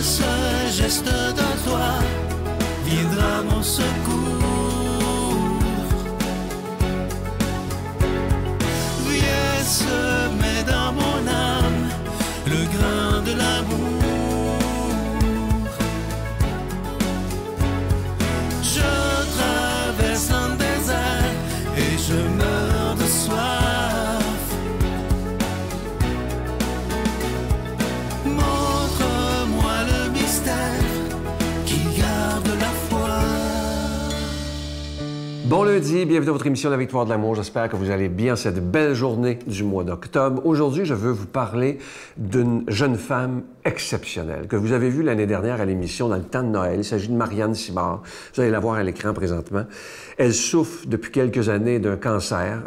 ce geste d'un toit viendra mon secours. Viens semer dans mon âme le grain de l'amour. Je traverse un désert et je meurs de soif. Montre-moi le mystère qui garde la foi. Bon lundi, bienvenue à votre émission La Victoire de l'amour. J'espère que vous allez bien cette belle journée du mois d'octobre. Aujourd'hui, je veux vous parler d'une jeune femme exceptionnelle que vous avez vue l'année dernière à l'émission dans le temps de Noël. Il s'agit de Marianne Simard. Vous allez la voir à l'écran présentement. Elle souffre depuis quelques années d'un cancer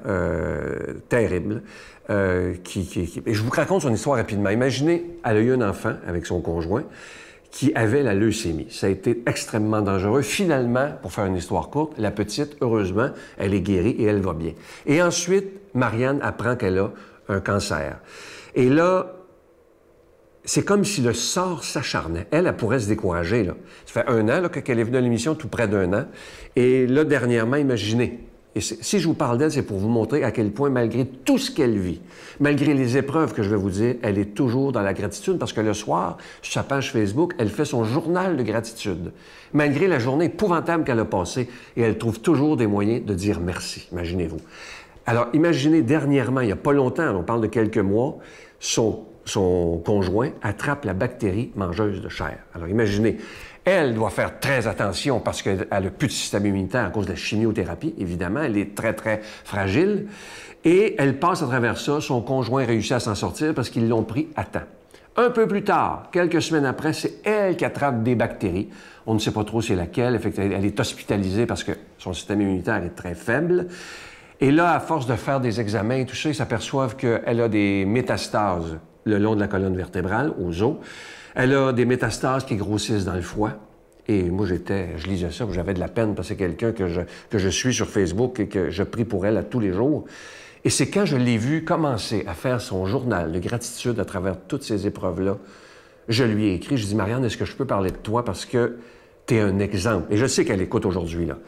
terrible. Et je vous raconte son histoire rapidement. Imaginez, elle a eu un enfant avec son conjoint qui avait la leucémie. Ça a été extrêmement dangereux. Finalement, pour faire une histoire courte, la petite, heureusement, elle est guérie et elle va bien. Et ensuite, Marianne apprend qu'elle a un cancer. Et là, c'est comme si le sort s'acharnait. Elle pourrait se décourager, là. Ça fait 1 an là, qu'elle est venue à l'émission, tout près d'1 an. Et là, dernièrement, imaginez. Et si je vous parle d'elle, c'est pour vous montrer à quel point, malgré tout ce qu'elle vit, malgré les épreuves que je vais vous dire, elle est toujours dans la gratitude parce que le soir, sur sa page Facebook, elle fait son journal de gratitude. Malgré la journée épouvantable qu'elle a passée, et elle trouve toujours des moyens de dire merci. Imaginez-vous. Alors, imaginez, dernièrement, il n'y a pas longtemps, on parle de quelques mois, son conjoint attrape la bactérie mangeuse de chair. Alors, imaginez, elle doit faire très attention parce qu'elle n'a plus de système immunitaire à cause de la chimiothérapie, évidemment. Elle est très, très fragile. Et elle passe à travers ça. Son conjoint réussit à s'en sortir parce qu'ils l'ont pris à temps. Un peu plus tard, quelques semaines après, c'est elle qui attrape des bactéries. On ne sait pas trop c'est laquelle. Elle est hospitalisée parce que son système immunitaire est très faible. Et là, à force de faire des examens et tout ça, ils s'aperçoivent qu'elle a des métastases le long de la colonne vertébrale, aux os. Elle a des métastases qui grossissent dans le foie. Et moi, je lisais ça, j'avais de la peine parce que c'est quelqu'un que je suis sur Facebook et que je prie pour elle à tous les jours. Et c'est quand je l'ai vue commencer à faire son journal de gratitude à travers toutes ces épreuves-là, je lui ai écrit, je dis, Marianne, est-ce que je peux parler de toi parce que tu es un exemple. Et je sais qu'elle écoute aujourd'hui, là.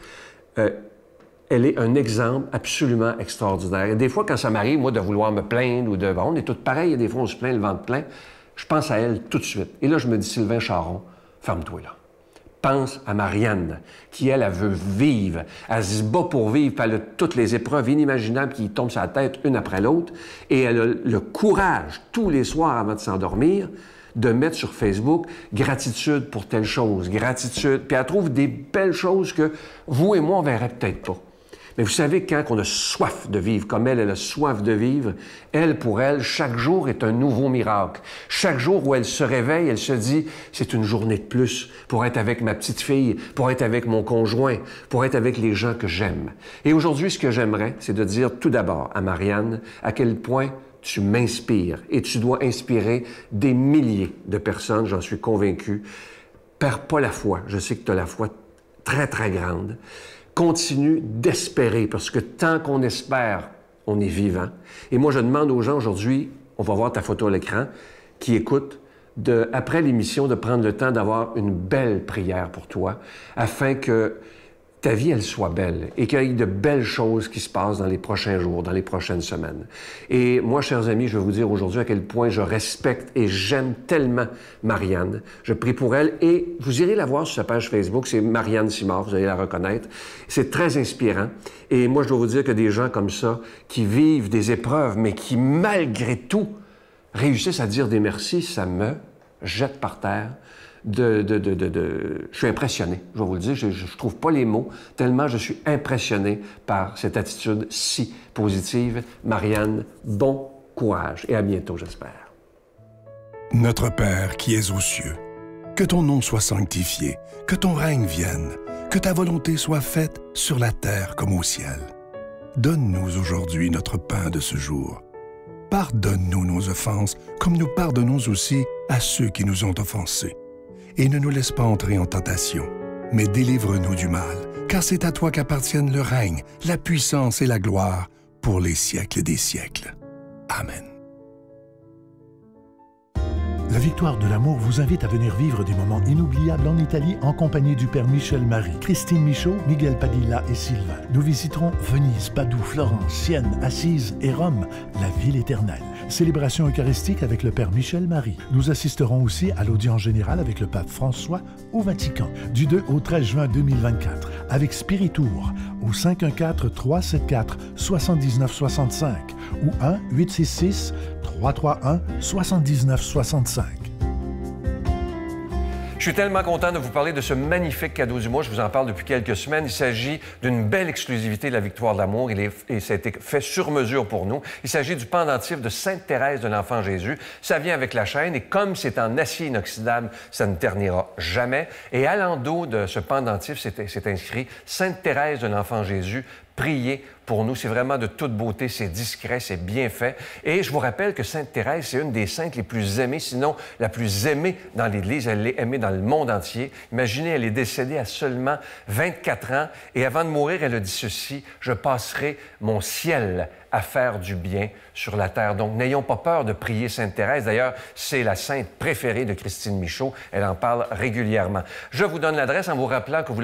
Elle est un exemple absolument extraordinaire. Et des fois, quand ça m'arrive, moi, de vouloir me plaindre ou de... Bon, on est tous pareils, et des fois, on se plaint le ventre plein. Je pense à elle tout de suite. Et là, je me dis, Sylvain Charon, ferme-toi là. Pense à Marianne, qui, elle veut vivre. Elle se bat pour vivre, puis elle a toutes les épreuves inimaginables qui tombent sur la tête, une après l'autre. Et elle a le courage, tous les soirs avant de s'endormir, de mettre sur Facebook « Gratitude pour telle chose, gratitude ». Puis elle trouve des belles choses que vous et moi, on verrait peut-être pas. Mais vous savez, quand on a soif de vivre, comme elle a soif de vivre, elle, pour elle, chaque jour est un nouveau miracle. Chaque jour où elle se réveille, elle se dit, c'est une journée de plus pour être avec ma petite fille, pour être avec mon conjoint, pour être avec les gens que j'aime. Et aujourd'hui, ce que j'aimerais, c'est de dire tout d'abord à Marianne à quel point tu m'inspires et tu dois inspirer des milliers de personnes, j'en suis convaincu. Perds pas la foi. Je sais que tu as la foi très, très grande. Continue d'espérer, parce que tant qu'on espère, on est vivant. Et moi, je demande aux gens aujourd'hui, on va voir ta photo à l'écran, qui écoutent, après l'émission, de prendre le temps d'avoir une belle prière pour toi, afin que ta vie, elle soit belle et qu'il y ait de belles choses qui se passent dans les prochains jours, dans les prochaines semaines. Et moi, chers amis, je vais vous dire aujourd'hui à quel point je respecte et j'aime tellement Marianne. Je prie pour elle et vous irez la voir sur sa page Facebook, c'est Marianne Simard, vous allez la reconnaître. C'est très inspirant. Et moi, je dois vous dire que des gens comme ça, qui vivent des épreuves, mais qui, malgré tout, réussissent à dire des merci, ça me jette par terre. Je suis impressionné, je vais vous le dire, je trouve pas les mots, tellement je suis impressionné par cette attitude si positive. Marianne, bon courage et à bientôt, j'espère. Notre Père qui es aux cieux, que ton nom soit sanctifié, que ton règne vienne, que ta volonté soit faite sur la terre comme au ciel. Donne-nous aujourd'hui notre pain de ce jour. Pardonne-nous nos offenses, comme nous pardonnons aussi à ceux qui nous ont offensés. Et ne nous laisse pas entrer en tentation, mais délivre-nous du mal, car c'est à toi qu'appartiennent le règne, la puissance et la gloire pour les siècles des siècles. Amen. La Victoire de l'amour vous invite à venir vivre des moments inoubliables en Italie en compagnie du Père Michel Marie, Christine Michaud, Miguel Padilla et Sylvain. Nous visiterons Venise, Padoue, Florence, Sienne, Assise et Rome, la ville éternelle. Célébration eucharistique avec le Père Michel Marie. Nous assisterons aussi à l'audience générale avec le Pape François au Vatican, du 2 au 13 juin 2024, avec Spiritour au 514-374-7965 ou 1-866-331-7965. Je suis tellement content de vous parler de ce magnifique cadeau du mois. Je vous en parle depuis quelques semaines. Il s'agit d'une belle exclusivité de la Victoire de l'amour. Et ça a été fait sur mesure pour nous. Il s'agit du pendentif de Sainte Thérèse de l'Enfant Jésus. Ça vient avec la chaîne et comme c'est en acier inoxydable, ça ne ternira jamais. Et à l'endos de ce pendentif, c'est inscrit « Sainte Thérèse de l'Enfant Jésus ». Priez pour nous. C'est vraiment de toute beauté, c'est discret, c'est bien fait. Et je vous rappelle que Sainte Thérèse, c'est une des saintes les plus aimées, sinon la plus aimée dans l'Église. Elle l'est aimée dans le monde entier. Imaginez, elle est décédée à seulement 24 ans. Et avant de mourir, elle a dit ceci, « Je passerai mon ciel à faire du bien sur la terre. » Donc, n'ayons pas peur de prier Sainte Thérèse. D'ailleurs, c'est la sainte préférée de Christine Michaud. Elle en parle régulièrement. Je vous donne l'adresse en vous rappelant que vous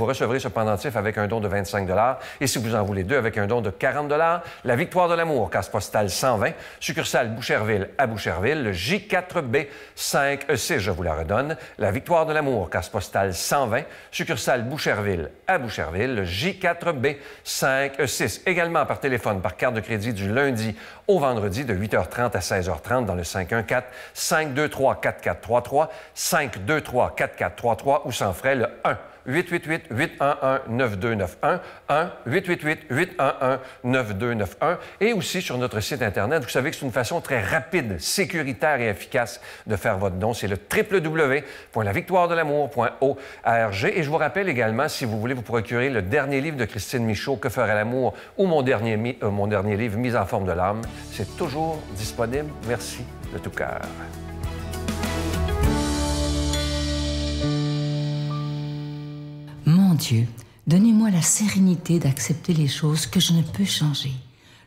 recevrez ce pendentif avec un don de 25 $. Et si vous en voulez deux, avec un don de 40 $, la Victoire de l'amour, case postale 120, succursale Boucherville à Boucherville, le J4B 5E6, je vous la redonne. La Victoire de l'amour, case postale 120, succursale Boucherville à Boucherville, le J4B 5E6. Également par téléphone, par carte de crédit du lundi au vendredi de 8h30 à 16h30 dans le 514-523-4433, 523-4433 ou sans frais le 1-888-811-9291, 1-888-811-9291 et aussi sur notre site Internet. Vous savez que c'est une façon très rapide, sécuritaire et efficace de faire votre don. C'est le www.lavictoiredelamour.org. Et je vous rappelle également, si vous voulez vous procurer le dernier livre de Christine Michaud, Que ferait l'amour, ou mon dernier livre, Mise en forme de l'âme, c'est toujours disponible. Merci de tout cœur. Mon Dieu, donnez-moi la sérénité d'accepter les choses que je ne peux changer,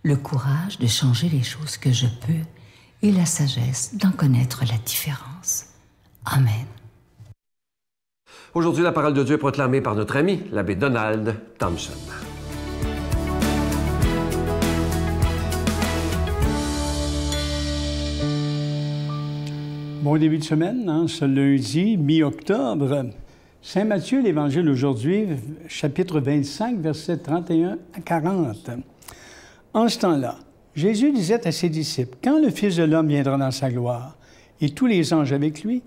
le courage de changer les choses que je peux et la sagesse d'en connaître la différence. Amen. Aujourd'hui, la parole de Dieu est proclamée par notre ami, l'abbé Donald Thompson. Bon début de semaine, ce lundi, mi-octobre. Saint Matthieu, l'Évangile aujourd'hui, chapitre 25, versets 31 à 40. En ce temps-là, Jésus disait à ses disciples, « Quand le Fils de l'homme viendra dans sa gloire, et tous les anges avec lui,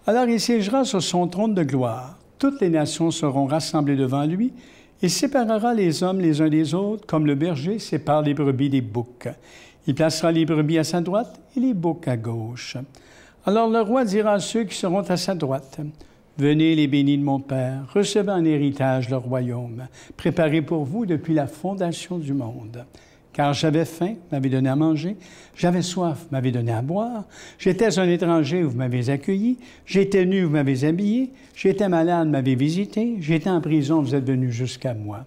alors il siégera sur son trône de gloire. Toutes les nations seront rassemblées devant lui. Il séparera les hommes les uns des autres, comme le berger sépare les brebis des boucs. Il placera les brebis à sa droite et les boucs à gauche. Alors le roi dira à ceux qui seront à sa droite, « Venez les bénis de mon Père, recevez en héritage le royaume, préparé pour vous depuis la fondation du monde. Car j'avais faim, vous m'avez donné à manger, j'avais soif, vous m'avez donné à boire, j'étais un étranger, vous m'avez accueilli, j'étais nu, vous m'avez habillé, j'étais malade, vous m'avez visité, j'étais en prison, vous êtes venus jusqu'à moi. »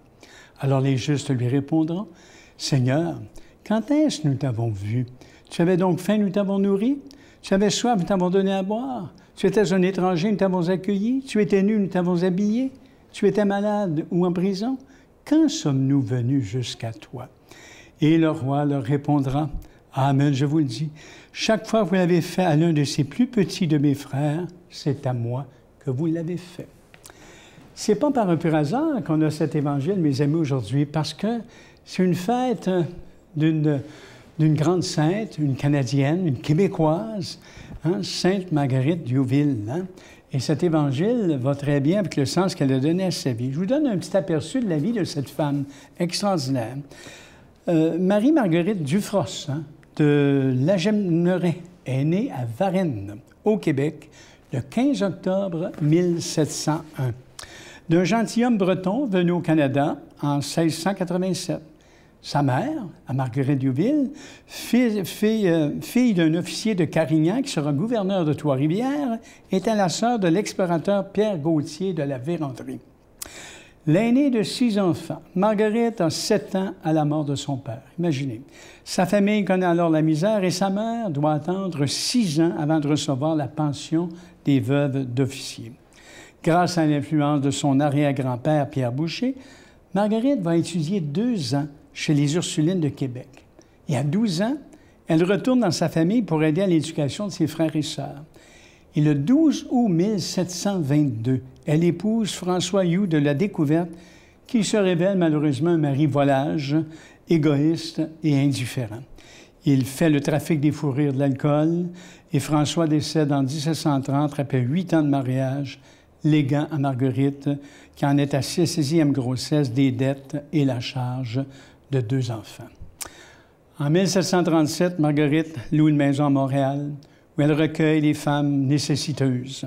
Alors les justes lui répondront, « Seigneur, quand est-ce que nous t'avons vu? Tu avais donc faim, nous t'avons nourri? Tu avais soif, nous t'avons donné à boire? Tu étais un étranger, nous t'avons accueilli? Tu étais nu, nous t'avons habillé? Tu étais malade ou en prison? Quand sommes-nous venus jusqu'à toi? » Et le roi leur répondra, « Amen, je vous le dis, chaque fois que vous l'avez fait à l'un de ces plus petits de mes frères, c'est à moi que vous l'avez fait. » C'est pas par un pur hasard qu'on a cet évangile, mes amis, aujourd'hui, parce que c'est une fête d'une grande sainte, une Canadienne, une Québécoise, Sainte Marguerite Diouville. Et cet évangile va très bien avec le sens qu'elle a donné à sa vie. Je vous donne un petit aperçu de la vie de cette femme extraordinaire. Marie-Marguerite Dufros, de Lagemnerais, est née à Varennes, au Québec, le 15 octobre 1701, d'un gentilhomme breton venu au Canada en 1687. Sa mère, à Marguerite Diouville, fille d'un officier de Carignan qui sera gouverneur de Trois-Rivières, était la sœur de l'explorateur Pierre Gaultier de la Vérendrye. L'aînée de 6 enfants, Marguerite a 7 ans à la mort de son père. Imaginez. Sa famille connaît alors la misère et sa mère doit attendre 6 ans avant de recevoir la pension des veuves d'officiers. Grâce à l'influence de son arrière-grand-père Pierre Boucher, Marguerite va étudier 2 ans chez les Ursulines de Québec. Et à 12 ans, elle retourne dans sa famille pour aider à l'éducation de ses frères et sœurs. Et le 12 août 1722, elle épouse François Hugh de la Découverte, qui se révèle malheureusement un mari volage, égoïste et indifférent. Il fait le trafic des fourrures de l'alcool et François décède en 1730 après 8 ans de mariage, léguant à Marguerite, qui en est à sa 6e grossesse, des dettes et la charge de 2 enfants. En 1737, Marguerite loue une maison à Montréal où elle recueille les femmes nécessiteuses.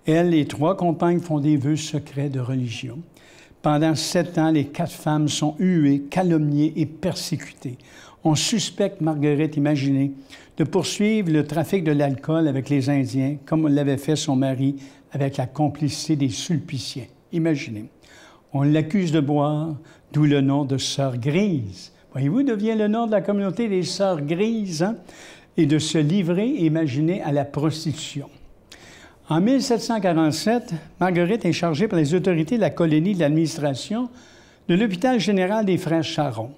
Elle et 3 compagnes font des vœux secrets de religion. Pendant 7 ans, les 4 femmes sont huées, calomniées et persécutées. On suspecte Marguerite, imaginez, de poursuivre le trafic de l'alcool avec les Indiens, comme l'avait fait son mari avec la complicité des Sulpiciens. Imaginez. On l'accuse de boire, d'où le nom de Sœur Grise. Voyez-vous d'où vient le nom de la communauté des Sœurs Grises, hein? Et de se livrer, imaginez, à la prostitution. En 1747, Marguerite est chargée par les autorités de la colonie de l'administration de l'hôpital général des Frères Charron.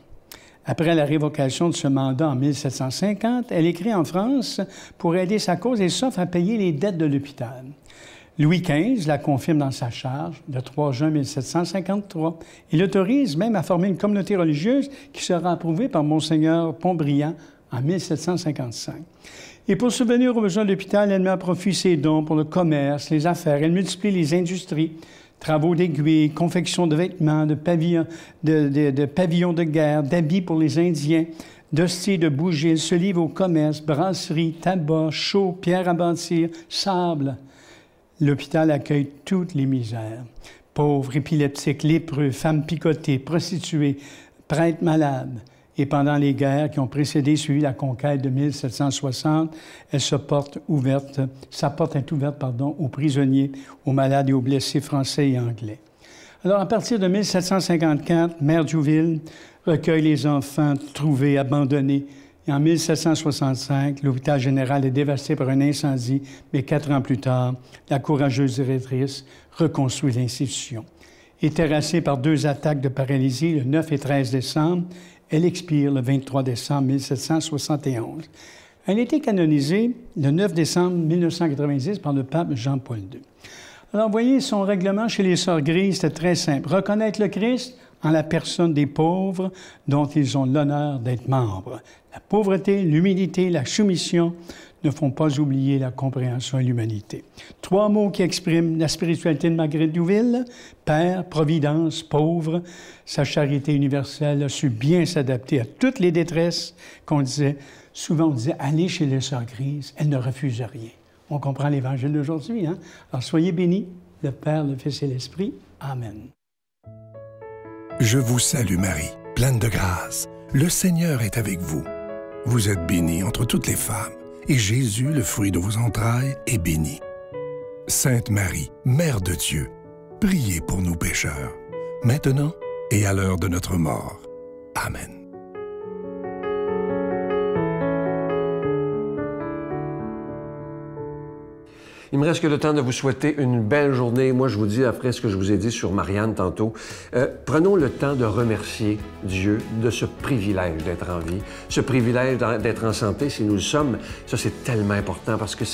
Après la révocation de ce mandat en 1750, elle écrit en France pour aider sa cause et s'offre à payer les dettes de l'hôpital. Louis XV la confirme dans sa charge le 3 juin 1753 et l'autorise même à former une communauté religieuse qui sera approuvée par Monseigneur Pontbriand en 1755. Et pour subvenir aux besoins de l'hôpital, elle met à profit ses dons pour le commerce, les affaires. Elle multiplie les industries, travaux d'aiguilles, confection de vêtements, de pavillons de guerre, d'habits pour les Indiens, d'hosties, de bougies. Elle se livre au commerce, brasserie, tabac, chaux, pierres à bâtir, sable. L'hôpital accueille toutes les misères. Pauvres, épileptiques, lépreux, femmes picotées, prostituées, prêtres malades. Et pendant les guerres qui ont précédé et suivi la conquête de 1760, sa porte est ouverte aux prisonniers, aux malades et aux blessés français et anglais. Alors, à partir de 1754, Mère Diouville recueille les enfants trouvés, abandonnés. Et en 1765, l'hôpital général est dévasté par un incendie, mais 4 ans plus tard, la courageuse directrice reconstruit l'institution. Et terrassée par 2 attaques de paralysie le 9 et 13 décembre, elle expire le 23 décembre 1771. Elle a été canonisée le 9 décembre 1990 par le pape Jean-Paul II. Alors, vous voyez, son règlement chez les Sœurs Grises, c'était très simple. Reconnaître le Christ en la personne des pauvres dont ils ont l'honneur d'être membres. La pauvreté, l'humilité, la soumission ne font pas oublier la compréhension et l'humanité. 3 mots qui expriment la spiritualité de Marguerite Diouville: Père, Providence, pauvre. Sa charité universelle a su bien s'adapter à toutes les détresses qu'on disait. Souvent, on disait, allez chez les Sœurs Grises, elles ne refusent rien. On comprend l'Évangile d'aujourd'hui, hein? Alors, soyez bénis, le Père, le Fils et l'Esprit. Amen. Je vous salue Marie, pleine de grâce. Le Seigneur est avec vous. Vous êtes bénie entre toutes les femmes, et Jésus, le fruit de vos entrailles, est béni. Sainte Marie, Mère de Dieu, priez pour nous pécheurs, maintenant et à l'heure de notre mort. Amen. Il me reste que le temps de vous souhaiter une belle journée. Moi, je vous dis, après ce que je vous ai dit sur Marianne tantôt, prenons le temps de remercier Dieu de ce privilège d'être en vie, ce privilège d'être en santé, si nous le sommes. Ça, c'est tellement important parce que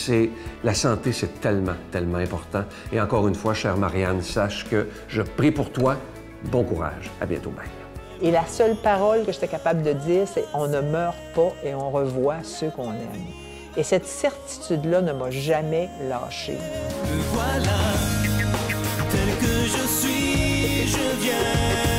la santé, c'est tellement, tellement important. Et encore une fois, chère Marianne, sache que je prie pour toi. Bon courage. À bientôt, bye. Et la seule parole que j'étais capable de dire, c'est « on ne meurt pas et on revoit ceux qu'on aime ». Et cette certitude-là ne m'a jamais lâché. Me voilà, tel que je suis, je viens.